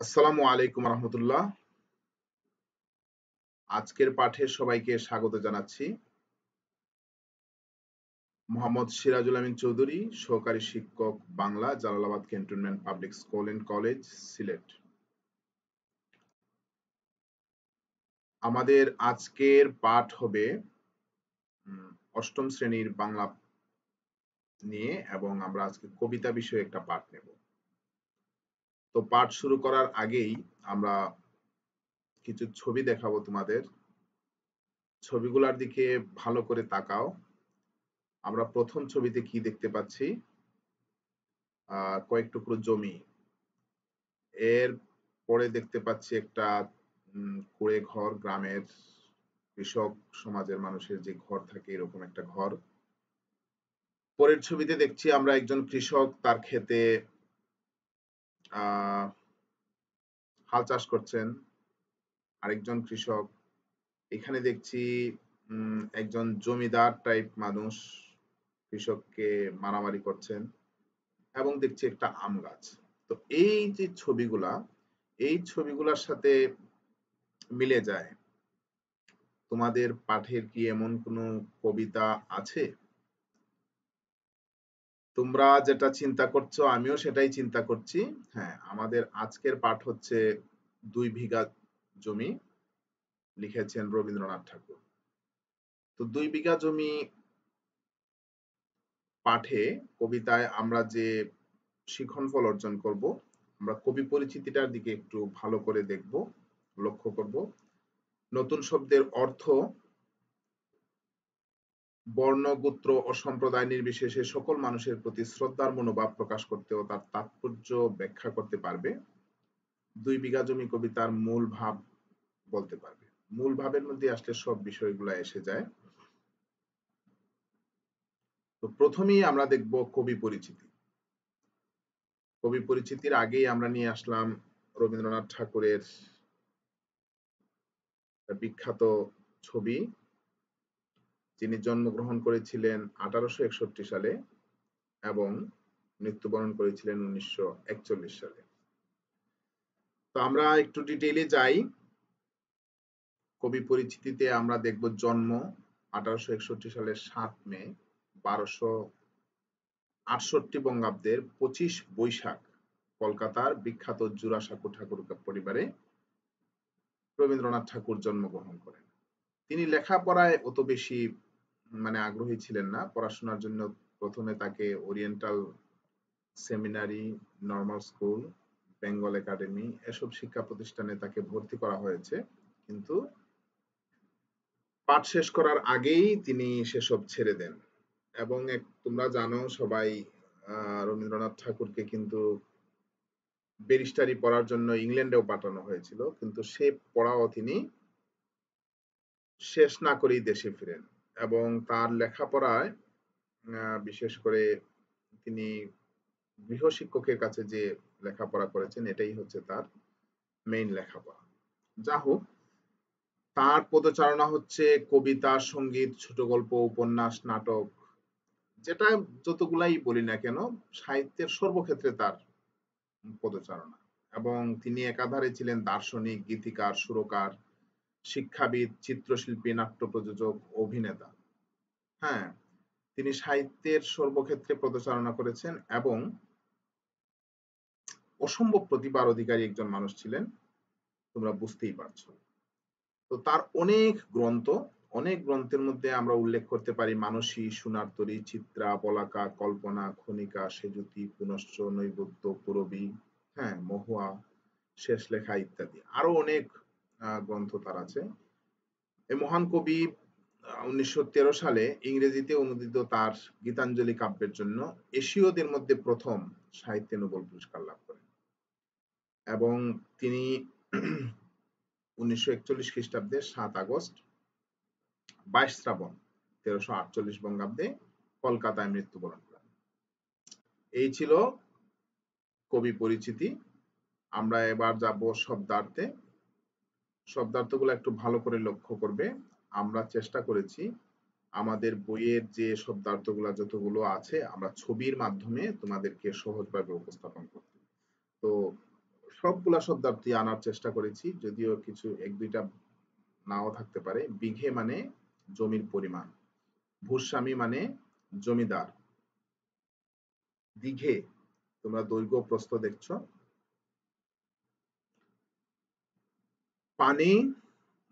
আসসালামু আলাইকুম রহমতুল্লাহ। আজকের পাঠে সবাইকে স্বাগত জানাচ্ছি। মোহাম্মদ সিরাজুল আমিন চৌধুরী, সহকারী শিক্ষক Bangla, Jalalabad cantonment public school and college, Sylhet. আমাদের আজকের পাঠ হবে অষ্টম শ্রেণীর বাংলা নিয়ে, এবং আমরা আজকে কবিতা বিষয়ে একটা পাঠ নেব। তো পাঠ শুরু করার আগেই আমরা কিছু ছবি দেখাবো তোমাদের। ছবিগুলোর দিকে ভালো করে তাকাও। আমরা প্রথম ছবিতে কি দেখতে পাচ্ছি? কয়েক টুকরো জমি। এর পরে দেখতে পাচ্ছি একটা কুড়ে ঘর, গ্রামের কৃষক সমাজের মানুষের যে ঘর থাকে এরকম একটা ঘর। পরের ছবিতে দেখছি আমরা একজন কৃষক তার ক্ষেতে হাল চাষ করছেন। আরেকজন কৃষক। এখানে দেখছি একজন জমিদার টাইপ মানুষ কৃষককে মারামারি করছেন, এবং দেখছি একটা আম গাছ। তো এই যে ছবিগুলা, এই ছবিগুলার সাথে মিলে যায়। তোমাদের পাঠের কি এমন কোনো কবিতা আছে? তোমরা যেটা চিন্তা করছো আমিও সেটাই চিন্তা করছি। হ্যাঁ, আমাদের আজকের পাঠ হচ্ছে ২ বিঘা জমি, লিখেছেন রবীন্দ্রনাথ ঠাকুর। তো ২ বিঘা জমি পাঠে, কবিতায় আমরা যে শিক্ষণফল অর্জন করব, আমরা কবি পরিচিতিটার দিকে একটু ভালো করে দেখব, লক্ষ্য করব। নতুন শব্দের অর্থ, বর্ণ, গোত্র ও সম্প্রদায় নির্বিশেষে সকল মানুষের প্রতি শ্রদ্ধার মনোভাব প্রকাশ করতে ও তার তাৎপর্য ব্যাখ্যা করতে পারবে। ২ বিঘা জমি কবিতার মূল ভাব বলতে পারবে। মূল ভাবের মধ্যে আসলে সব বিষয়গুলো এসে যায়। তো প্রথমেই আমরা দেখব কবি পরিচিতি। কবি পরিচিতির আগেই আমরা নিয়ে আসলাম রবীন্দ্রনাথ ঠাকুরের বিখ্যাত ছবি। যিনি জন্মগ্রহণ করেছিলেন 1861 সালে এবং মৃত্যুবরণ করেছিলেন 1941 সালে। তো আমরা একটু ডিটেইলে যাই। কবি পরিচিতিতে আমরা দেখব জন্ম 1861 সালের 7 মে, 1268 বঙ্গাব্দের 25 বৈশাখ কলকাতার বিখ্যাত জোড়াসাঁকো ঠাকুর পরিবারে রবীন্দ্রনাথ ঠাকুর জন্মগ্রহণ করেন। তিনি লেখাপড়ায় অত বেশি আগ্রহী ছিলেন না। পড়াশোনার জন্য প্রথমে তাকে oriental seminary, normal school, Bengal academy এসব শিক্ষা প্রতিষ্ঠানে তাকে ভর্তি করা হয়েছে, কিন্তু পাঠ শেষ করার আগেই তিনি সেসব ছেড়ে দেন। এবং তোমরা জানো সবাই, রবীন্দ্রনাথ ঠাকুরকে কিন্তু ব্যারিস্টারি পড়ার জন্য ইংল্যান্ডেও পাঠানো হয়েছিল, কিন্তু সে পড়াও তিনি শেষ না করেই দেশে ফিরেন। এবং তার লেখাপড়ায় বিশেষ করে তিনি গৃহশিক্ষকের কাছে যে লেখাপড়া করেছেন, এটাই হচ্ছে তার মেইন লেখাপড়া। যা হোক, তার পদচারণা হচ্ছে কবিতা, সঙ্গীত, ছোট গল্প, উপন্যাস, নাটক, যেটা যতগুলাই বলি না কেন, সাহিত্যের সর্বক্ষেত্রে তার পদচারণা। এবং তিনি একাধারে ছিলেন দার্শনিক, গীতিকার, সুরকার, শিক্ষাবিদ, চিত্রশিল্পী, নাট্য প্রযোজক, অভিনেতা। হ্যাঁ, তিনি সাহিত্যের সর্বক্ষেত্রে পদচারণা করেছেন এবং অসম্ভব প্রতিভার অধিকারী একজন মানুষ ছিলেন, তোমরা বুঝতেই পারছো। তো তার অনেক গ্রন্থের মধ্যে আমরা উল্লেখ করতে পারি মানসী, সোনার তরী, চিত্রা, পলাকা, কল্পনা, খনিকা, সেজুতি, পুনশ্চ, নৈবেদ্য, পুরবী, হ্যাঁ, মহুয়া, শেষ লেখা ইত্যাদি। আরো অনেক গ্রন্থ তার আছে। এই মহান কবি 1913 সালে ইংরেজিতে অনুদিত তার গীতাঞ্জলি কাব্যের জন্য এশীয়দের মধ্যে প্রথম সাহিত্যে নোবেল পুরস্কার লাভ করেন। এবং তিনি 1941 খ্রিস্টাব্দে 7 আগস্ট 22 শ্রাবণ 1348 বঙ্গাব্দে কলকাতায় মৃত্যুবরণ করেন। এই ছিল কবি পরিচিতি। আমরা এবার যাব শব্দার্থে। শব্দার্থগুলো একটু ভালো করে লক্ষ্য করবে। আমরা চেষ্টা করেছি আমাদের বইয়ের যে শব্দার্থগুলো যতগুলো আছে আমরা ছবির মাধ্যমে তোমাদেরকে সহজভাবে উপস্থাপন করতে। তো সবগুলা শব্দার্থই আনার চেষ্টা করেছি, যদিও কিছু এক দুইটা নাও থাকতে পারে। বিঘে মানে জমির পরিমাণ, ভূস্বামী মানে জমিদার, দিঘে তোমরা দৈর্ঘ্য প্রস্থ দেখছো, পানি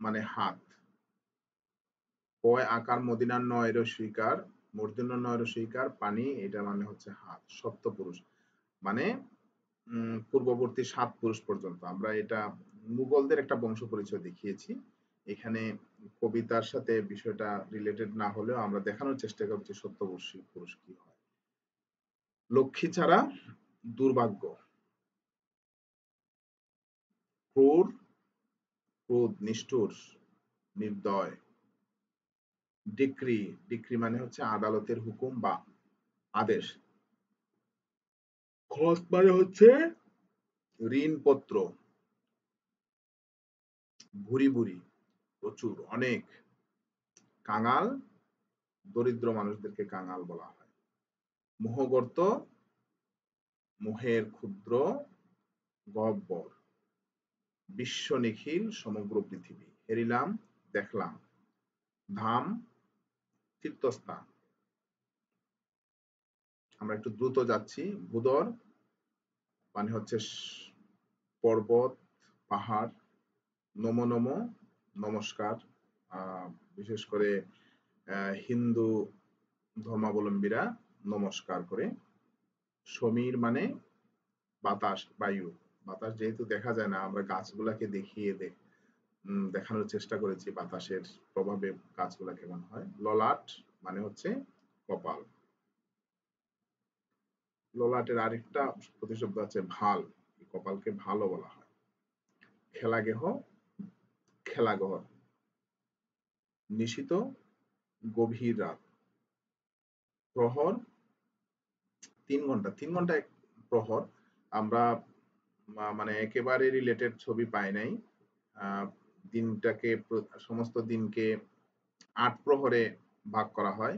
মানে হাত, কয় আকার মদিনার নয় রসিকার, মূর্ধন্য নয় রসিকার, পানি এটা মানে হচ্ছে হাত, সপ্তপুরুষ মানে পূর্ববর্তী 7 পুরুষ পর্যন্ত। আমরা এটা মুঘলদের একটা বংশ পরিচয় দেখিয়েছি, এখানে কবিতার সাথে বিষয়টা রিলেটেড না হলেও আমরা দেখানোর চেষ্টা করছি সপ্তপুরুষ পুরুষ কি হয়। লক্ষ্মী ছাড়া দুর্ভাগ্য, ক্রূর ক্রোধ নিষ্ঠুর নির্দয়, ডিক্রি ডিক্রি মানে হচ্ছে আদালতের হুকুম বা আদেশ, খত মানে হচ্ছে ঋণপত্র, ভুরি ভুরি প্রচুর অনেক, কাঙাল দরিদ্র মানুষদেরকে কাঙাল বলা হয়, মোহগর্ত মোহের ক্ষুদ্র গহ্বর, বিশ্ব নিখিল সমগ্র পৃথিবী, হেরিলাম দেখলাম, ধাম তীর্থস্থান। আমরা একটু দ্রুত যাচ্ছি। ভূদর মানে হচ্ছে পর্বত পাহাড়, নমো নমো নমস্কার, বিশেষ করে হিন্দু ধর্মাবলম্বীরা নমস্কার করে। সমীর মানে বাতাস বায়ু, বাতাস যেহেতু দেখা যায় না আমরা গাছগুলাকে দেখিয়ে দেখানোর চেষ্টা করেছি বাতাসের প্রভাবে গাছগুলা কেমন হয়। ললাট মানে হচ্ছে কপাল, ললাটের আরেকটা প্রতিশব্দ আছে ভাল, কপালকে ভালো বলা হয়। খেলাগেহ খেলাগহ, নিশিত গভীর রাত, প্রহর 3 ঘন্টা, 3 ঘন্টা এক প্রহর। আমরা মানে একেবারে রিলেটেড ছবি পাই নাই, দিনটাকে সমস্ত দিনকে 8 প্রহরে ভাগ করা হয়,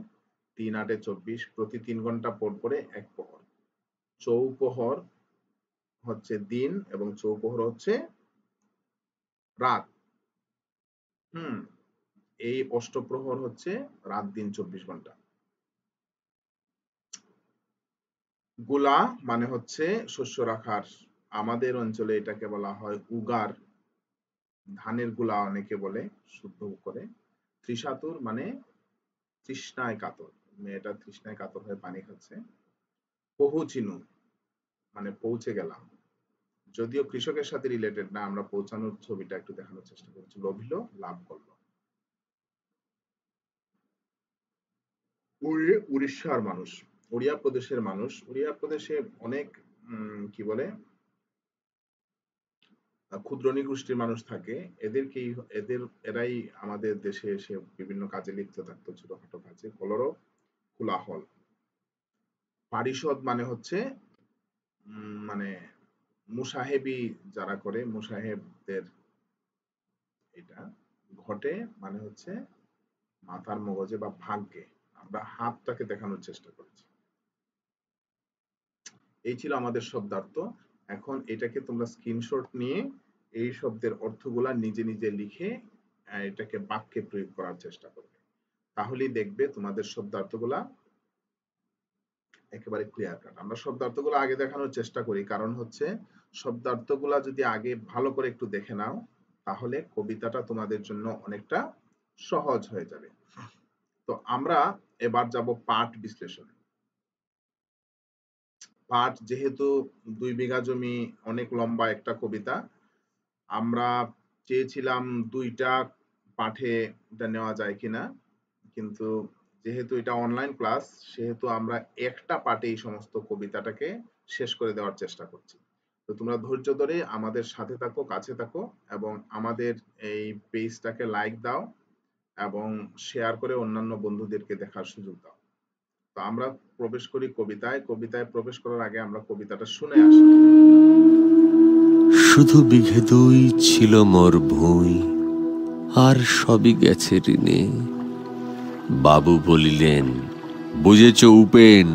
3 8 24, প্রতি 3 ঘন্টা পর পরে এক প্রহর। চৌপহর হচ্ছে দিন এবং চৌপহর হচ্ছে রাত। এই অষ্টপ্রহর হচ্ছে রাত দিন 24 ঘন্টা। গুলা মানে হচ্ছে শস্য রাখার, আমাদের অঞ্চলে এটাকে বলা হয় উগার, ধানের গুলা অনেকে বলে শুদ্ধ করে। ত্রিশাতুর মানে তৃষ্ণায় কাতর, মেয়েটা তৃষ্ণায় কাতর হয়ে পানি খাচ্ছে। পহুচিনু মানে পৌঁছে গেলাম, যদিও কৃষকের সাথে রিলেটেড না, আমরা পৌঁছানোর ছবিটা একটু দেখানোর চেষ্টা করছি। লোভিল লাভ করলো, উড়িষ্যার মানুষ, উড়িয়া প্রদেশের মানুষ, উড়িয়া প্রদেশে অনেক কি বলে ক্ষুদ্র নিগোষ্ঠীর মানুষ থাকে, এরাই আমাদের দেশে এসে বিভিন্ন কাজে লিপ্ত থাকতো, ছোটখাটো কাজে। কলরব কোলাহল, পারিষদ মানে হচ্ছে মানে মুসাহেবি যারা করে মুসাহেবদের এটা। ঘটে মানে হচ্ছে মাথার মগজে বা ভাগ্যে, আমরা হাতটাকে দেখানোর চেষ্টা করেছি। এই ছিল আমাদের শব্দার্থ। এখন এটাকে তোমরা স্ক্রিনশট নিয়ে এই শব্দের অর্থগুলা নিজে নিজে লিখে এটাকে বাক্যে প্রয়োগ করার চেষ্টা করবে, তাহলেই দেখবে তোমাদের শব্দার্থগুলা একেবারে ক্লিয়ার কাট। আমরা শব্দার্থগুলো আগে দেখানোর চেষ্টা করি, কারণ হচ্ছে শব্দার্থগুলা যদি আগে ভালো করে একটু দেখে নাও তাহলে কবিতাটা তোমাদের জন্য অনেকটা সহজ হয়ে যাবে। তো আমরা এবার যাব পাঠ বিশ্লেষণে। পাঠ যেহেতু 2 বিঘা জমি অনেক লম্বা একটা কবিতা, আমরা চেয়েছিলাম 2টা পাঠে এটা নেওয়া যায় কিনা, কিন্তু যেহেতু এটা অনলাইন ক্লাস সেহেতু আমরা একটা পাঠে এই সমস্ত কবিতাটাকে শেষ করে দেওয়ার চেষ্টা করছি। তো তোমরা ধৈর্য ধরে আমাদের সাথে থাকো, কাছে থাকো এবং আমাদের এই পেজটাকে লাইক দাও এবং শেয়ার করে অন্যান্য বন্ধুদেরকে দেখার সুযোগ দাও। তো আমরা প্রবেশ করি কবিতায়। কবিতায় প্রবেশ করার আগে আমরা কবিতাটা শুনে আসি। শুধু বিঘে 2 ছিল মোর ভুঁই, আর সবই গেছে ঋণে। বাবু বলিলেন, বুঝেছ উপেন,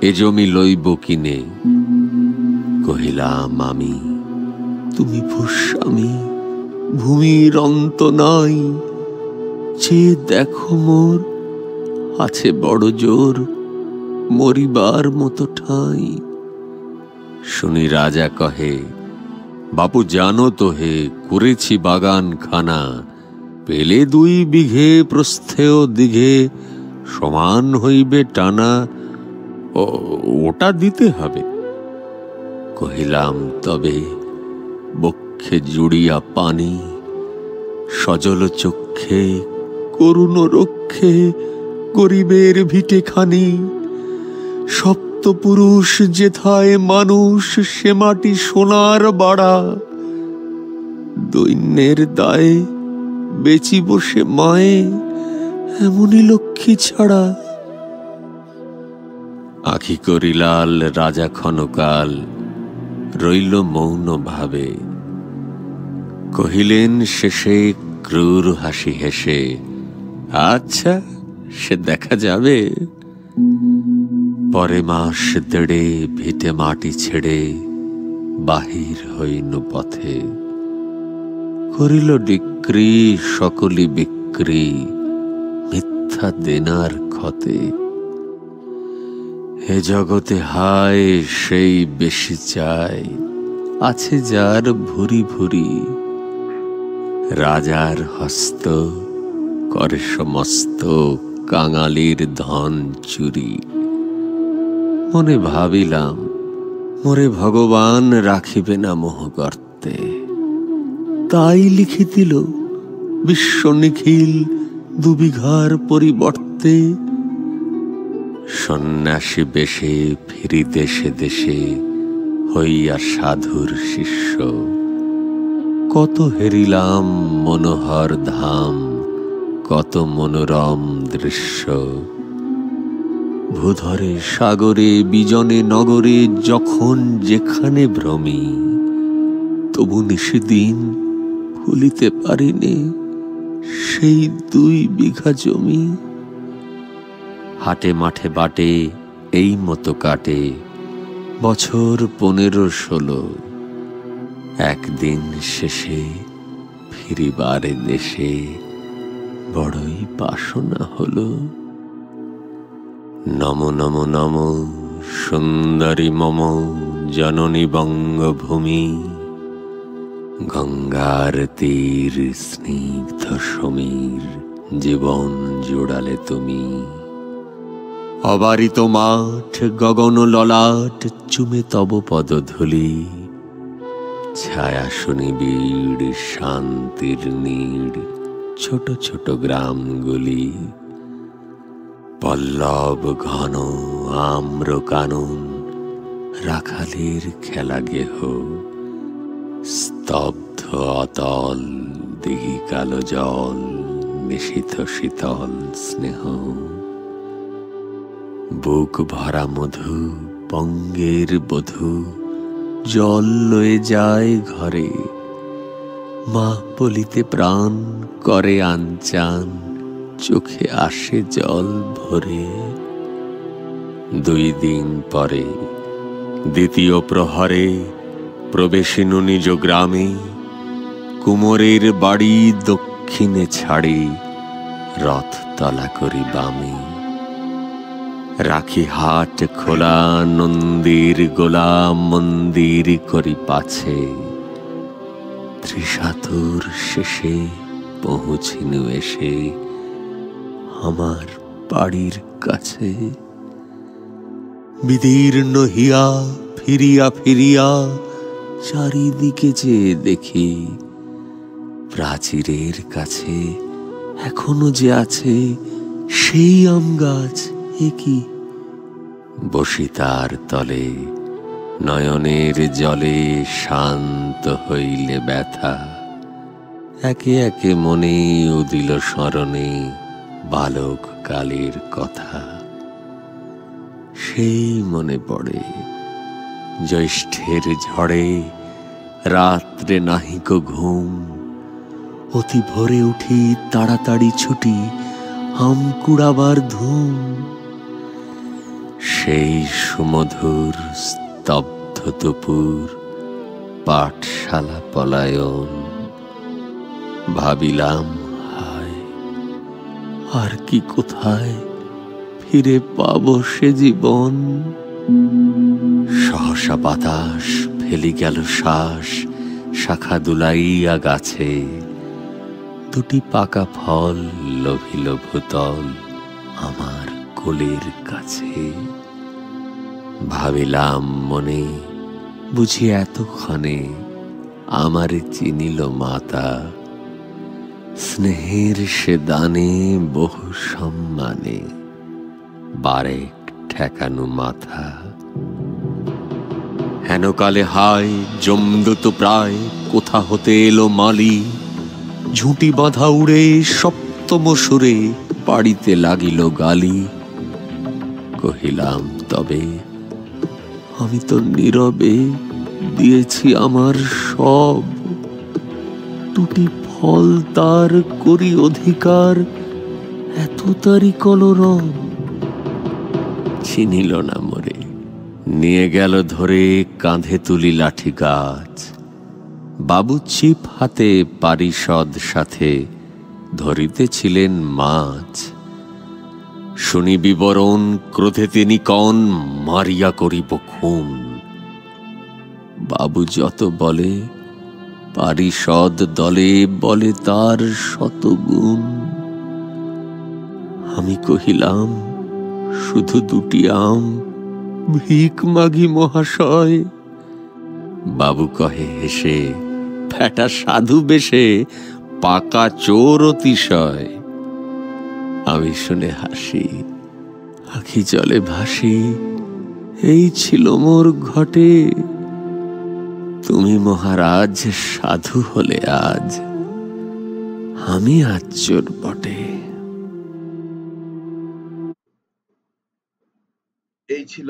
এ জমি লইব কিনে। কহিলাম আমি, তুমি ভূস্বামী, ভূমির অন্ত নাই, যে দেখো মোর আছে বড় জোর, মরিবার মতো ঠাঁই। শুনি রাজা কহে, বাপু জানো তো হে, করেছি বাগান খানা, পেলে 2 বিঘে প্রস্থেয় দিঘে, সমান হইবে টানা, ওটা দিতে হবে। কহিলাম তবে বক্ষে জুড়িয়া পানি, সজল চক্ষে করুণ রক্ষে গরিবের ভিটে খানি, সপ্তপুরুষ যেথায় মানুষ, সে মাটি সোনার বাড়া, দৈন্যের দায়ে বেচি বসে মায়ে, এমনই লক্ষ্মী ছাড়া। আখি করিলাল রাজা ক্ষণকাল, রইল মৌন ভাবে। কহিলেন শেষে ক্রূর হাসি হেসে, আচ্ছা সে দেখা যাবে। পরে মাস দেড়ে ভিটে মাটি ছেড়ে বাহির হইনু পথে, করিল ডিক্রি সকলি বিক্রি, মিথ্যা দেনার ক্ষতে। হে জগতে হায় সেই বেশি চায়, আছে যার ভুরি ভুরি, রাজার হস্ত করে সমস্ত কাঙালির ধন চুরি। মনে ভাবিলাম, মোরে ভগবান রাখিবে না মোহগর্তে, তাই লিখি দিল বিশ্ব নিখিল 2 বিঘার পরিবর্তে। সন্ন্যাসী বেশে ফিরি দেশে দেশে, হইয়া সাধুর শিষ্য, কত হেরিলাম মনোহর ধাম, কত মনোরম দৃশ্য। ভূধরে সাগরে বিজনে নগরে যখন যেখানে ভ্রমি, তবু নিশিদিন ভুলিতে পারিনি সেই 2 বিঘা জমি। হাটে মাঠে বাটে এই মতো কাটে বছর 15-16, একদিন শেষে ফিরিবারে দেশে বড়ই বাসনা হলো। নম নম নম সুন্দরী মম জননী বঙ্গভূমি, গঙ্গার তীর স্নিগ্ধ সমীর, জীবন জোড়ালে তুমি। অবারিত মাঠ গগন ললাট, চুমে তব পদধূলি, ছায়া সুনিবিড় শান্তির নীড়, ছোট ছোট গ্রামগুলি। পল্লব ঘন আম্র কানন, রাখালের খেলা গেহ, স্তব্ধ অতল দিঘি কালো জল, নিশীথ শীতল স্নেহ। বুক ভরা মধু বঙ্গের বধূ, জল লয়ে যায় ঘরে, মা বলিতে প্রাণ করে আনচান, চোখে আসে জল ভরে। 2 দিন পরে দ্বিতীয় প্রহরে প্রবেশিনু নিজ গ্রামে, কুমোরের বাড়ি দক্ষিণে ছাড়ে, রথ তলা করি বামে। রাখি হাট খোলা নন্দীর গোলা, মন্দির করি পাছে, ত্রিশাতুর শেষে পৌঁছিনু এসে আমার বাড়ির কাছে। বিদীর্ণ হিয়া ফিরিয়া ফিরিয়া চারিদিকে যে দেখি, প্রাচীরের কাছে এখনো যে আছে সেই আম গাছ, কি বসি তার তলে, নয়নের জলে শান্ত হইলে ব্যথা। একে একে মনে উদিল স্মরণে বালক কালের কথা। সেই মনে পড়ে জ্যৈষ্ঠের ঝড়ে রাত্রে নাহিক ঘুম, অতি ভোরে উঠি তাড়াতাড়ি ছুটি আম কুড়াবার ধুম। সেই সুমধুর স্তব্ধ দুপুর পাঠশালা পলায়ন। ভাবিলাম, হায়, আর কি কোথায় ফিরে পাবো সে জীবন। সহসা বাতাস ফেলি গেল শ্বাস, শাখা দুলাইয়া গাছে, দুটি পাকা ফল লোভিল ভূতল আমার কোলের কাছে। ভাবিলাম মনে, বুঝি এতক্ষণে আমারে চিনিল মাতা, স্নেহের সে দানে বহু সম্মানে বারেক ঠেকানো মাথা। হেনকালে হায় জমল তো প্রায়, কোথা হতে এলো মালি, ঝুঁটি বাঁধা উড়ে সপ্তম সুরে পাড়িতে লাগিল গালি। কহিলাম তবে, আমি তো নীরবে দিয়েছি আমার সব, দুটি ফল তার করি অধিকার, এত তারি কলরব। চিনিল না মোরে, নিয়ে গেল ধরে কাঁধে তুলি লাঠি গাছ। বাবু ছিপ হাতে পারিষদ সাথে ধরিতেছিলেন মাছ। শুনি বিবরণ, ক্রোধে তিনি কন, মারিয়া করিব খুন। বাবু যত বলে, পারিষদ দলে বলে তার শতগুণ। আমি কহিলাম, শুধু দুটি আম, ভিক মাগি মহাশয়। বাবু কহে হেসে, ফ্যাটা সাধু বেশে, পাকা চোর অতিশয়। আমি শুনে হাসি, আখি জলে ভাসি, এই ছিল মোর ঘটে। তুমি মহারাজ সাধু হলে আজ, আমি আজ চোর বটে। এই ছিল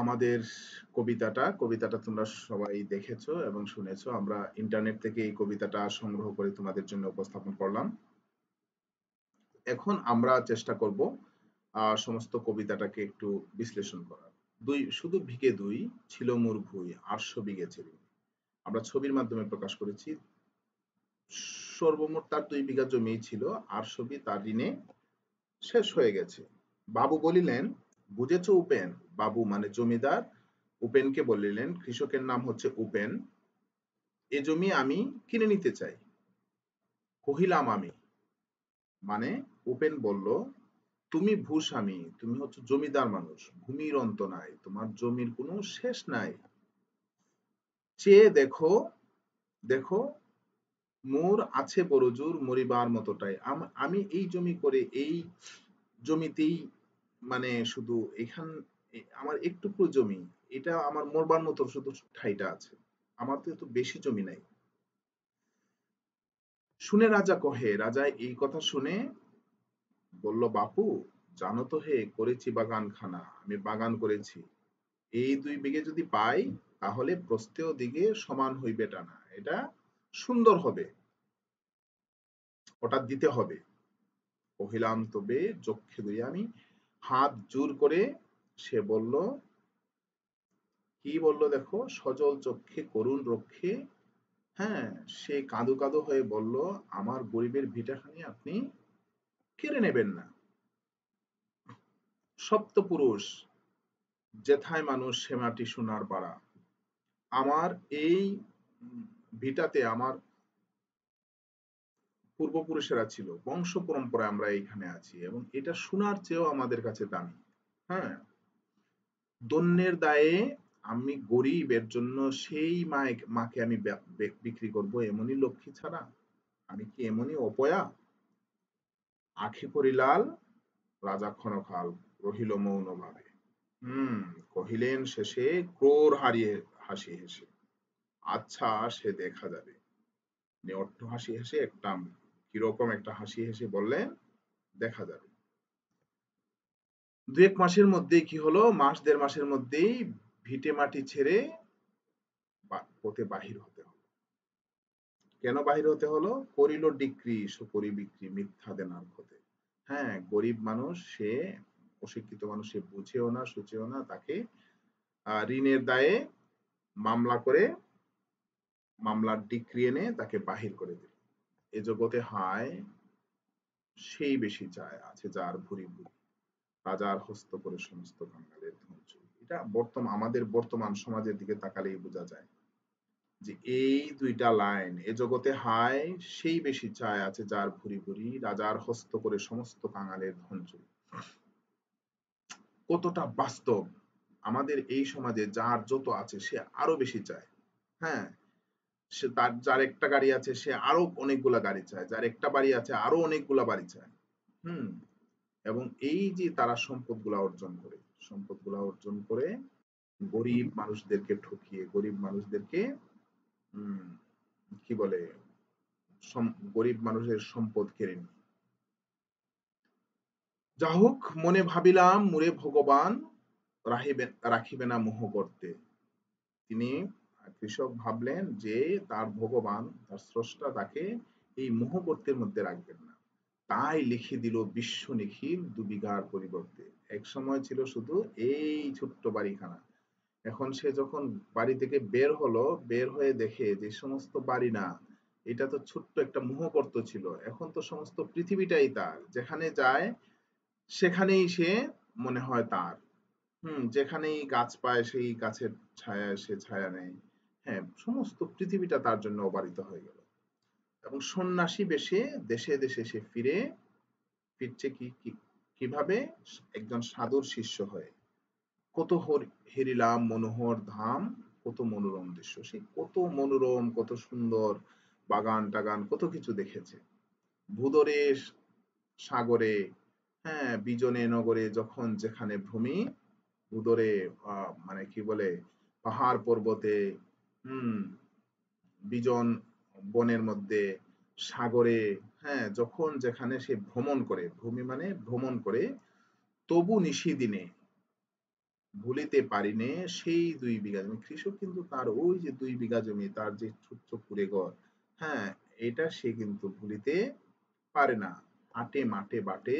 আমাদের কবিতাটা তোমরা সবাই দেখেছো এবং শুনেছো। আমরা ইন্টারনেট থেকে এই কবিতাটা সংগ্রহ করে তোমাদের জন্য উপস্থাপন করলাম। এখন আমরা চেষ্টা করব সমস্ত কবিতাটাকে একটু বিশ্লেষণ করার। শুধু ভিকে দুই ছিল মোর ভুই, 800 বিঘে ছেড়ে আমরা ছবির মাধ্যমে প্রকাশ করেছি। সর্বমোট তার 2 বিঘা জমি ছিল, 800 বি তার ঋণে শেষ হয়ে গেছে। বাবু বলিলেন, বুঝেছ উপেন? বাবু মানে জমিদার উপেনকে বলিলেন, কৃষকের নাম হচ্ছে উপেন, এ জমি আমি কিনে নিতে চাই। কহিলাম আমি, মানে উপেন বলল, তুমি ভূস্বামী, তুমি হচ্ছে জমিদার মানুষ, ভূমির অন্ত নাই, তোমার জমির কোনো শেষ নাই। চেয়ে দেখো, দেখো মোর আছে বড় জোর, মরিবার মতোটাই। আমি এই জমি করে এই জমিতেই মানে শুধু এখান আমার একটুকু জমি, এটা আমার মরবার মতো শুধু ঠাইটা আছে, আমার তো এত বেশি জমি নাই। শুনে রাজা কহে, রাজা এই কথা শুনে বলল, বাপু জানো তো হে, করেছি বাগান খানা, আমি বাগান করেছি, এই 2 বিঘে যদি পাই তাহলে প্রস্থেয় দিকে সমান হইবে টানা, এটা সুন্দর হবে, ওটা দিতে হবে। কহিলাম তবে যক্ষে দুই আমি, হাত জোর করে সে বলল, কি বলল দেখো, সজল চক্ষে করুণ রক্ষে, হ্যাঁ, সে কাঁদো কাঁদো হয়ে বলল, আমার গরিবের ভিটাখানি আপনি কেড়ে নেবেন না। সপ্তপুরুষ, যেথায় মানুষ সে মাটি সোনার পাড়া, আমার এই ভিটাতে আমার পূর্বপুরুষেরা ছিল, বংশ পরম্পরায় আমরা এইখানে আছি এবং এটা সোনার চেয়েও আমাদের কাছে দামি। হ্যাঁ, দন্যের দায়ে আমি গরিব, এর জন্য সেই মাকে আমি বিক্রি করব, এমনই লক্ষ্মী ছাড়া আমি কি এমনই অপয়া? আখি পরিলাল, রাজা ক্ষণকাল রহিল মৌন ভাবে। কহিলেন শেষে ক্রোর হারিয়ে হাসি হেসে, আচ্ছা সে দেখা যাবে। অট্ট হাসি হেসে একটা কিরকম একটা হাসি হেসে বললেন, দেখা যাবে। 2-1 মাসের মধ্যেই কি হলো, মাস 1.5 মাসের মধ্যেই ভিটে মাটি ছেড়ে পথে বাহির হতে হলো। কেন বাহির হতে হলো? করিল ডিক্রি সুকরি বিক্রি, মিথ্যা দেনার ক্ষতে। হ্যাঁ, গরিব মানুষ, সে অশিক্ষিত মানুষ, সে বুঝেও না সুঝেও না, তাকে ঋণের দায়ে মামলা করে মামলার ডিক্রি এনে তাকে বাহির করে দিল। এ জগতে হায় সেই বেশি চায় আছে যার ভুরি ভুরি, রাজার হস্ত করে সমস্ত বাঙালির ধন চুরি। এটা আমাদের বর্তমান সমাজের দিকে তাকালেই বোঝা যায় যে এই দুইটা লাইন, এ জগতে হায় সেই বেশি চায় আছে যার ভুরি ভুরি, রাজার হস্ত করে সমস্ত কাঙালের ধন চুরি, কতটা বাস্তব। আমাদের এই সমাজে যার যত আছে সে আরো বেশি চায়। হ্যাঁ, সে তার যার একটা গাড়ি আছে সে আরো অনেকগুলা গাড়ি চায়, যার একটা বাড়ি আছে আরো অনেকগুলা বাড়ি চায়। হুম। এবং এই যে তারা সম্পদগুলা অর্জন করে গরিব মানুষদেরকে ঠকিয়ে, গরিব মানুষদেরকে উম, কি বলে, গরিব মানুষের সম্পদ কেড়ে নিয়ে। যা হোক, মনে ভাবিলাম মুরে ভগবান রাখিবে না মোহ করতে। তিনি কৃষক ভাবলেন যে তার ভগবান, তার স্রষ্টা তাকে এই মোহগর্তের মধ্যে রাখবেন না। তাই লিখে দিল বিশ্ব নিখিল 2 বিঘার পরিবর্তে। এক সময় ছিল শুধু এই ছোট্ট বাড়িখানা। এখন সে যখন বাড়ি থেকে বের হলো, বের হয়ে দেখে যে সমস্ত বাড়ি না, এটা তো ছোট্ট একটা মোহগর্ত ছিল। এখন তো সমস্ত পৃথিবীটাই তার, যেখানে যায় সেখানেই সে মনে হয় তার। যেখানেই গাছ পায় সেই গাছের ছায়ায় সে ছায়া নেয়। হ্যাঁ, সমস্ত পৃথিবীটা তার জন্য অবারিত হয়ে গেল। এবং সন্ন্যাসী বেশে দেশে দেশে সে ফিরছে কিভাবে? একজন সাধুর শিষ্য হয়ে। কত হেরিলাম মনোহর ধাম, কত মনোরম দৃশ্য, সে কত মনোরম, কত সুন্দর বাগান টাগান কত কিছু দেখেছে। ভূদরে সাগরে, হ্যাঁ, বিজনে নগরে যখন যেখানে ভূমি, ভূদরে মানে কি বলে, পাহাড় পর্বতে, হুম, বিজন বনের মধ্যে, সাগরে, হ্যাঁ, যখন যেখানে সে ভ্রমণ করে, ভূমি মানে ভ্রমণ করে, তবু নিশিদিনে ভুলিতে পারিনে সেই 2 বিঘা জমি। কৃষক কিন্তু তার ওই যে 2 বিঘা জমি, তার যে ছোট্ট কুড়ে ঘর, হ্যাঁ, এটা সে কিন্তু ভুলিতে পারে না। হাটে মাঠে বাটে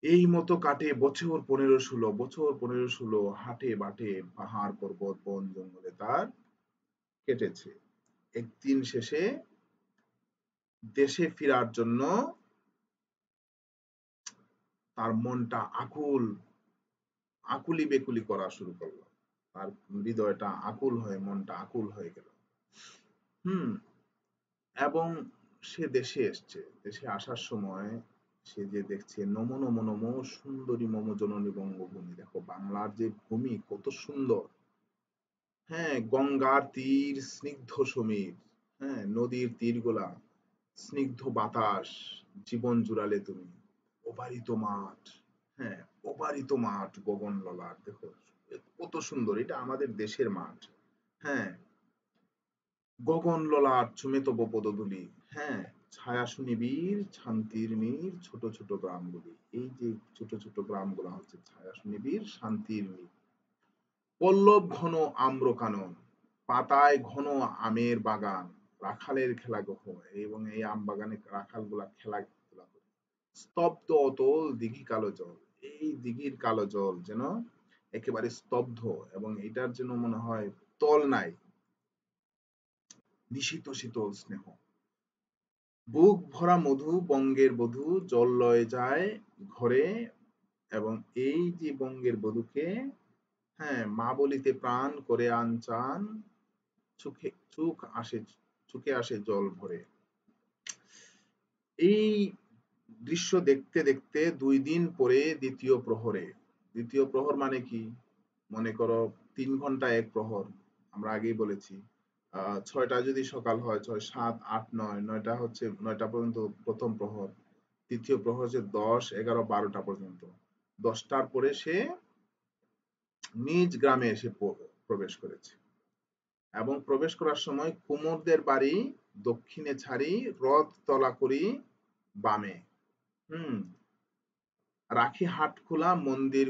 এই মতো কাটে বছর 15-16, বছর 15-16 হাটে বাটে পাহাড় পর্বত বন জঙ্গলে তার কেটেছে। একদিন শেষে দেশে ফেরার জন্য তার মনটা আকুলি বেকুলি করা শুরু করলো। তার হৃদয়টা আকুল হয়ে, মনটা আকুল হয়ে গেল। হুম। এবং সে দেশে এসছে। দেশে আসার সময় সে যে দেখছে নমো নমো নমো সুন্দরী মম জননী বঙ্গভূমি। দেখো বাংলার যে ভূমি কত সুন্দর। হ্যাঁ, গঙ্গার তীর স্নিগ্ধ সমীর, হ্যাঁ, নদীর তীরগুলা, স্নিগ্ধ বাতাস, জীবন জুড়ালে তুমি, অবারিত মাঠ, হ্যাঁ, অবারিত মাঠ, গগন ললাট। দেখো কত সুন্দর, এটা আমাদের দেশের মাঠ। হ্যাঁ, গগন ললাট চুমে তব পদধূলি, হ্যাঁ, ছায়া সুনিবিড় শান্তির নীড়, ছোট ছোট গ্রামগুলি। এই যে ছোট ছোট গ্রামগুলো হচ্ছে ছায়া সুনিবিড় শান্তির নীড়। পল্লব ঘন আম্র কানন, পাতায় ঘন আমের বাগান, রাখালের খেলা গহ, এবং এই আম বাগানে রাখাল গুলা খেলাধুলা করে। স্তব্ধ অতল দিঘি কালো জল, এই দিঘির কালো জল যেন একেবারে স্তব্ধ, এবং এটার যেন মনে হয় তল নাই। নিশীত শীতল স্নেহ, বুক ভরা মধু বঙ্গের বধূ, জল লয়ে যায় ঘরে। এবং এই যে বঙ্গের বধূকে, হ্যাঁ, মা বলিতে প্রাণ করে আনচান, চোখে চোখে আসে জল ভরে। এই দৃশ্য দেখতে দেখতে 2 দিন পরে দ্বিতীয় প্রহর মানে কি? মনে করো 3 ঘন্টা 1 প্রহর, আমরা আগেই বলেছি। 6টা যদি সকাল হয়, 6, 7, 8, 9, 9টা হচ্ছে 9টা পর্যন্ত প্রথম প্রহর। দ্বিতীয় প্রহর হচ্ছে 10, 11, 12টা পর্যন্ত। 10টার পরে সে নিজ গ্রামে এসে প্রবেশ করেছে। এবং প্রবেশ করার সময় কুমোরদের বাড়ি দক্ষিণে ছাড়ি, রথ তলা করি বামে, হুম, রাখি হাট খোলা মন্দির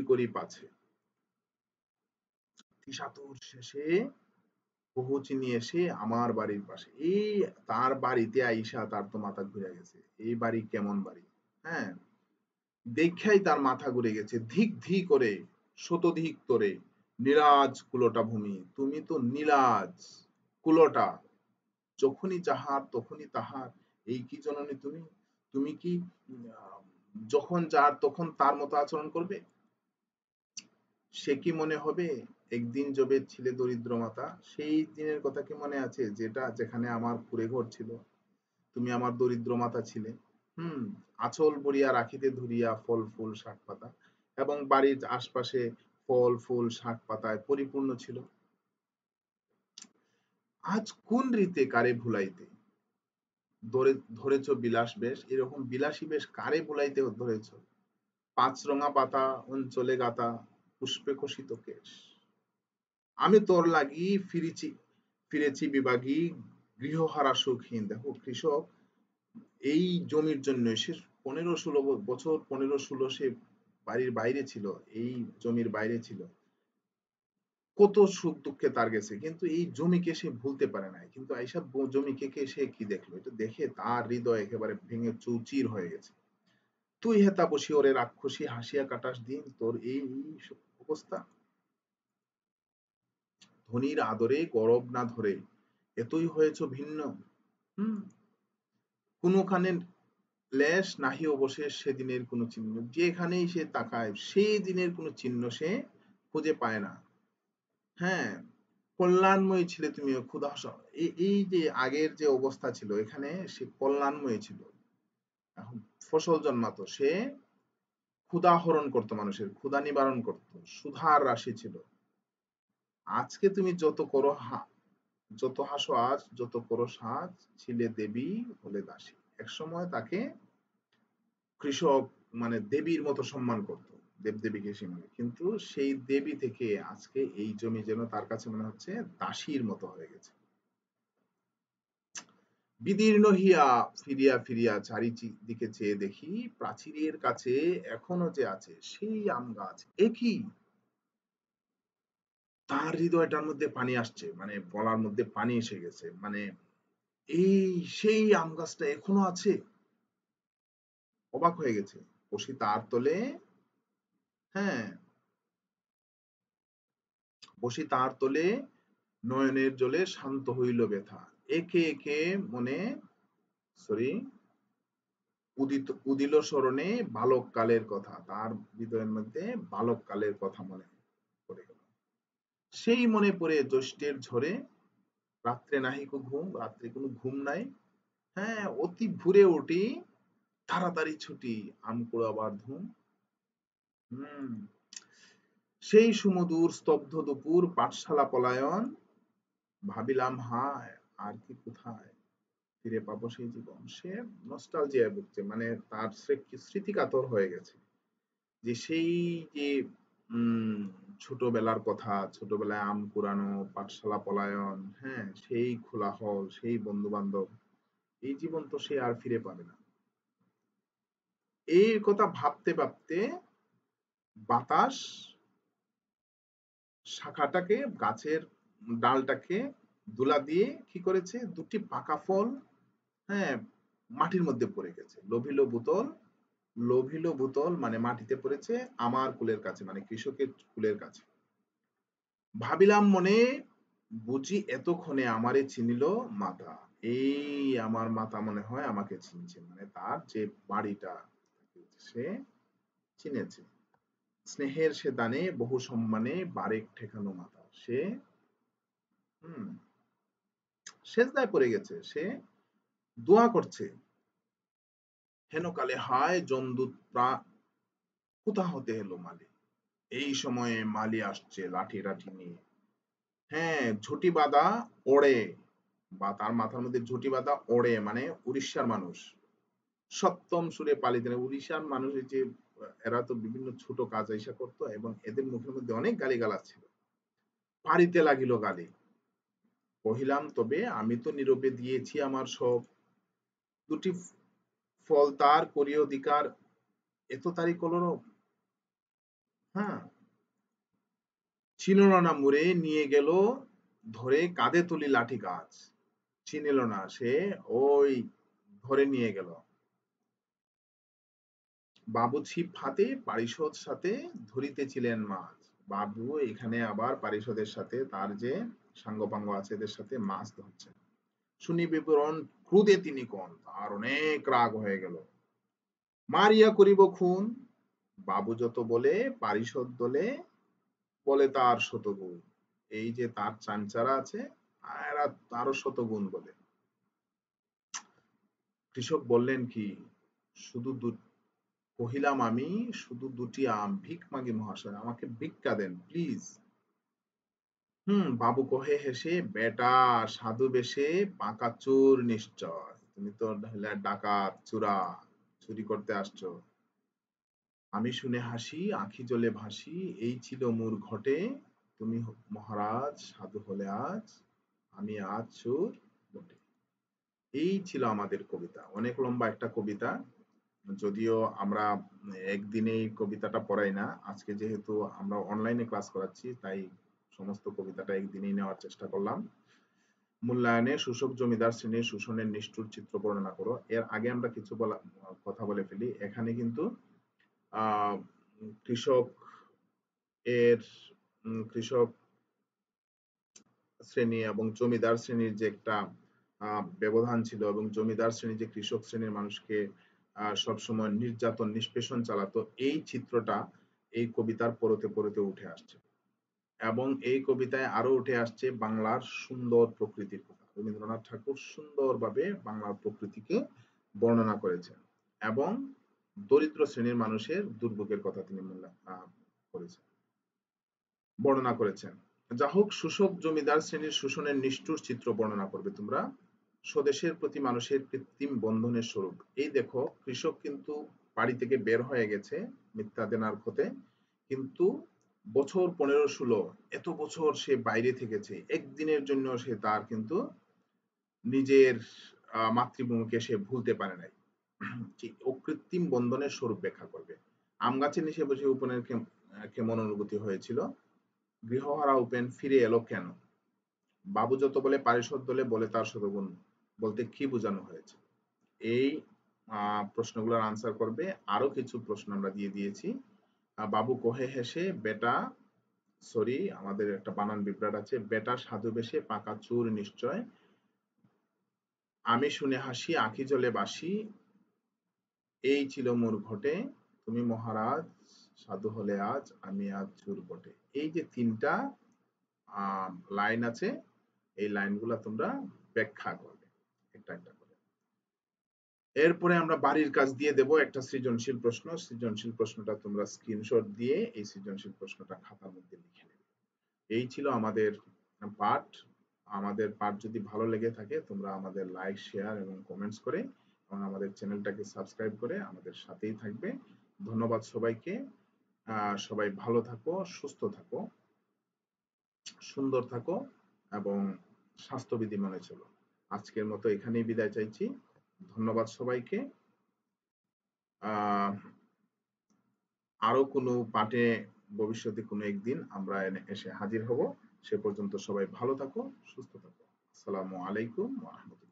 করি পাছে। তিসাতুর শেষে পৌঁছিনি এসে আমার বাড়ির পাশে। এই তার বাড়িতে আইসা তার তো মাথা ঘুরে গেছে, এই বাড়ি কেমন বাড়ি। হ্যাঁ, দেখাই তার মাথা ঘুরে গেছে। ধিক ধি করে শতধিক তোরে, নীলাজ কুলোটা ভূমি, তুমি তো নীলাজ কুলোটা, যখনই যাহার তখনই তাহার, এই কি জননী তুমি? তুমি কি যখন যার তখন তার মতো আচরণ করবে? সে কি মনে হবে একদিন যবে ছিলে দরিদ্র মাতা, সেই দিনের কথা কি মনে আছে যেখানে আমার কুঁড়ে ঘর ছিল, তুমি আমার দরিদ্র মাতা ছিলে? হুম, আঁচল বড়িয়া রাখিতে ধরিয়া ফল ফুল শাক পাতা, এবং বাড়ির আশপাশে ফল ফুল শাক পাতায় পরিপূর্ণ ছিল। আজ কোন রীতে কারে ভুলাইতে ধরেছ বিলাস বেশ, এরকম বিলাসী বেশ কারে ভুলাইতে ধরেছ? পাঁচরঙা পাতা অঞ্চলে গাতা, পুষ্পে খসিত কেশ, আমি তোর লাগি ফিরেছি বিভাগী, গৃহহারা সুখহীন। দেখো কৃষক এই জমির জন্য সে 15-16 বছর, 15-16 সে বাড়ির বাইরে ছিল, এই জমির বাইরে ছিল, কত সুখ দুঃখে তার গেছে, কিন্তু এই জমিকে সে ভুলতে পারে নাই। কিন্তু আইসা জমিকে কে সে কি দেখলো, এটা দেখে তার হৃদয় একেবারে ভেঙে চৌচির হয়ে গেছে। তুই হেতা বসি ওরে রাক্ষসী, হাসিয়া কাটাস দিন, তোর এই অবস্থা। ধনির আদরে গরব না ধরে এতই হয়েছ ভিন্ন। হুম, কোনোখানে লেশ নাহি অবশেষ সেদিনের কোনো চিহ্ন, যেখানেই সে তাকায় সেই দিনের কোনো চিহ্ন সে খুঁজে পায় না। হ্যাঁ, কল্যাণময়ী ছিলে তুমি ক্ষুধা, এই যে আগের যে অবস্থা ছিল, এখানে সে কল্যাণময়ী ছিল। এখন ফসল জন্মাতো, সে ক্ষুধা হরণ করতো, মানুষের ক্ষুধা নিবারণ করতো, সুধার রাশি ছিল। আজকে তুমি যত হাসো আজ, যত করো সাজ, ছিলে দেবী হলে দাসী। এক সময় তাকে কৃষক মানে দেবীর মতো সম্মান করত, দেবদেবীকে সে মানে, কিন্তু সেই দেবী থেকে আজকে এই জমি যেন তার কাছে মনে হচ্ছে দাসীর মতো হয়ে গেছে। বিদীর্ণ হিয়া ফিরিয়া ফিরিয়া চারিদিকে চেয়ে দেখি, প্রাচীরের কাছে এখনো যে আছে সেই আম গাছ। একই, তার হৃদয়টার মধ্যে পানি আসছে, মানে গলার মধ্যে পানি এসে গেছে, মানে এই সেই আম গাছটা এখনো আছে। অবাক হয়ে গেছে, বসি তার তলে, হ্যাঁ, বসি তার তলে, নয়নের জলে শান্ত হইল ব্যথা, একে একে মনে, সরি, উদিল স্মরণে বালক কালের কথা, তার হৃদয়ের মধ্যে বালক কালের কথা মনে পড়ে গেল। সেই মনে পড়ে জ্যৈষ্ঠের ঝরে, রাত্রে নাহিক ঘুম, রাত্রে কোনো ঘুম নাই, হ্যাঁ, অতি ভোরে উঠি, তাড়াতাড়ি ছুটি, আম কুড়াবার ধুম। হম, সেই সুমধুর স্তব্ধ দুপুর, পাঠশালা পলায়ন, ভাবিলাম হায় আর কি কোথায় ফিরে পাবো সেই জীবন। সে নস্টালজিয়ায় ভুগছে, মানে তার স্মৃতিকাতর হয়ে গেছে, যে সেই যে উম ছোটবেলার কথা, ছোটবেলায় আম কুড়ানো, পাঠশালা পলায়ন, হ্যাঁ, সেই খোলা হল, সেই বন্ধু বান্ধব, এই জীবন তো সে আর ফিরে পাবে না। এই কথা ভাবতে ভাবতে বাতাস শাখাটাকে, গাছের ডালটাকে দোলা দিয়ে কি করেছে, দুটি পাকা ফল, হ্যাঁ, মাটির মধ্যে পড়ে গেছে। লোভিল ভূতল মানে মাটিতে পড়েছে, আমার কুলের কাছে, মানে কৃষকের কুলের কাছে। ভাবিলাম মনে, বুঝি এতক্ষণে আমারে চিনিল মাতা, এই আমার মাতা মনে হয় আমাকে চিনছে, মানে তার যে বাড়িটা সে চিনেছে। স্নেহের সে দানে বহু সম্মানে বারেক ঠেকানো মাতা, সে হম সেজদায় পড়ে গেছে, সে দোয়া করছে, হেন কালে হায় যমদূত কোথা হতে এলো মালি। এই সময়ে মালি আসছে লাঠি লাঠি নিয়ে, হ্যাঁ, ঝুটি বাঁধা ওড়ে, বা তার মাথার মধ্যে ঝুটি বাঁধা ওড়ে, মানে উড়িষ্যার মানুষ, সপ্তম সুরে পালিতেন। উড়িষ্যার মানুষের যে এরা তো বিভিন্ন ছোট কাজ আইসা করতো, এবং এদের মুখের মধ্যে অনেক গালিগালাজ ছিল। পারিতে লাগিল গালি, কহিলাম তবে আমি তো নীরবে দিয়েছি আমার সব, দুটি ফল তার করি অধিকার, এত তারি কলরব। হ্যাঁ, চিনল না মুড়ে নিয়ে গেল ধরে, কাঁধে তুলি লাঠি গাছ, চিনিল না সে, ওই ধরে নিয়ে গেল। বাবু ছিপ হাতে পারিষদ সাথে ধরিতেছিলেন মাছ, বাবু এখানে আবার পারিষদের সাথে তার যে সাঙ্গপাঙ্গ আছে এদের সাথে মাছ ধরছে। শুনি বিবরণ ক্রুদে তিনি কন, তার অনেক রাগ হয়ে গেল। মারিয়া করিব খুন, বাবু যত বলে পারিষদ দলে, বলে তার শতগুণ। এই যে তার চামচারা আছে এরা তারও শতগুণ বলে। কৃষক বললেন কি, শুধু কহিলাম আমি শুধু দুটি আম, ভিক মাগি মহাশয়, আমাকে ভিক্ষা দেন প্লিজ। বাবু কহে হেসে, বেটা সাধু বেশে পাকা চোর নিশ্চয়, তুমি তো ডাকাত চোরা, চুরি করতে আসছো। আমি শুনে হাসি আঁখি জলে ভাসি, এই ছিল মোর ঘটে, তুমি মহারাজ সাধু হলে আজ, আমি আজ চোর বটে। এই ছিল আমাদের কবিতা। অনেক লম্বা একটা কবিতা, যদিও আমরা একদিনেই কবিতাটা পড়াই না। আজকে যেহেতু আমরা অনলাইনে ক্লাস করাচ্ছি তাই সমস্ত কবিতাটা একদিনেই নেওয়ার চেষ্টা করলাম। মূল্যায়নে শোষক জমিদার শ্রেণীর শোষণের নিষ্ঠুর চিত্র বর্ণনা করো। এর আগে আমরা কিছু কথা বলে ফেলি। এখানে কিন্তু কৃষক এর কৃষক শ্রেণী এবং জমিদার শ্রেণীর যে একটা ব্যবধান ছিল, এবং জমিদার শ্রেণী যে কৃষক শ্রেণীর মানুষকে সবসময় নির্যাতন নিষ্পেষণ চালাতো, এই চিত্রটা এই কবিতার পরতে পরতে উঠে আসছে। এবং এই কবিতায় আরো উঠে আসছে বাংলার সুন্দর প্রকৃতির কথা। রবীন্দ্রনাথ ঠাকুর সুন্দরভাবে বাংলার প্রকৃতিকে বর্ণনা করেছেন এবং দরিদ্র শ্রেণীর মানুষের দুর্ভোগের কথা তিনি করেছেন, বর্ণনা করেছেন। যা হোক, শোষক জমিদার শ্রেণীর শোষণের নিষ্ঠুর চিত্র বর্ণনা করবে তোমরা। স্বদেশের প্রতি মানুষের কৃত্রিম বন্ধনের স্বরূপ। এই দেখো, কৃষক কিন্তু বাড়ি থেকে বের হয়ে গেছে মিথ্যা দেনার ক্ষতে, কিন্তু বছর 15-16 এত বছর সে বাইরে থেকেছে, একদিনের জন্য সে তার কিন্তু নিজের মাতৃভূমিকে সে ভুলতে পারে নাই। অকৃত্রিম বন্ধনের স্বরূপ ব্যাখ্যা করবে। আম গাছের নিচে বসে উপেনের কেমন অনুভূতি হয়েছিল, গৃহহারা উপেন ফিরে এলো কেন, বাবু যত বলে পারিষদ দলে, বলে তার শতগুণ, বলতে কি বোঝানো হয়েছে। এই প্রশ্নগুলোর আনসার করবে। আরো কিছু প্রশ্ন আমরা দিয়ে দিয়েছি। বাবু কহে হেসে, বেটা সরি আমাদের একটা বানান বিভ্রাট আছে, বেটা সাধু বেশে পাকা চোর নিশ্চয়, আমি শুনে হাসি আঁখি জলে বাসি, এই ছিল মোর ঘটে, তুমি মহারাজ সাধু হলে আজ, আমি আজ চোর বটে। এই যে তিনটা লাইন আছে, এই লাইনগুলা তোমরা ব্যাখ্যা করবে একটা একটা করে। এরপরে আমরা বাড়ির কাজ দিয়ে দেব একটা সৃজনশীল প্রশ্ন। সৃজনশীল প্রশ্নটা তোমরা স্ক্রিনশট দিয়ে এই সৃজনশীল প্রশ্নটা খাতার মধ্যে লিখে নেবে। এই ছিল আমাদের পাঠ। আমাদের পাঠ যদি ভালো লেগে থাকে তোমরা আমাদের লাইক, শেয়ার এবং কমেন্টস করে এবং আমাদের চ্যানেলটাকে সাবস্ক্রাইব করে আমাদের সাথেই থাকবে। ধন্যবাদ সবাইকে। সবাই ভালো থাকো, সুস্থ থাকো, সুন্দর থাকো এবং স্বাস্থ্যবিধি মেনে চলো। আজকের মতো এখানেই বিদায় চাইছি। ধন্যবাদ সবাইকে। আরো কোনো পাঠে ভবিষ্যতে কোনো একদিন আমরা এসে হাজির হব। সে পর্যন্ত সবাই ভালো থাকো, সুস্থ থাকো। আসসালামু আলাইকুম ওয়া রাহমাতুল্লাহ।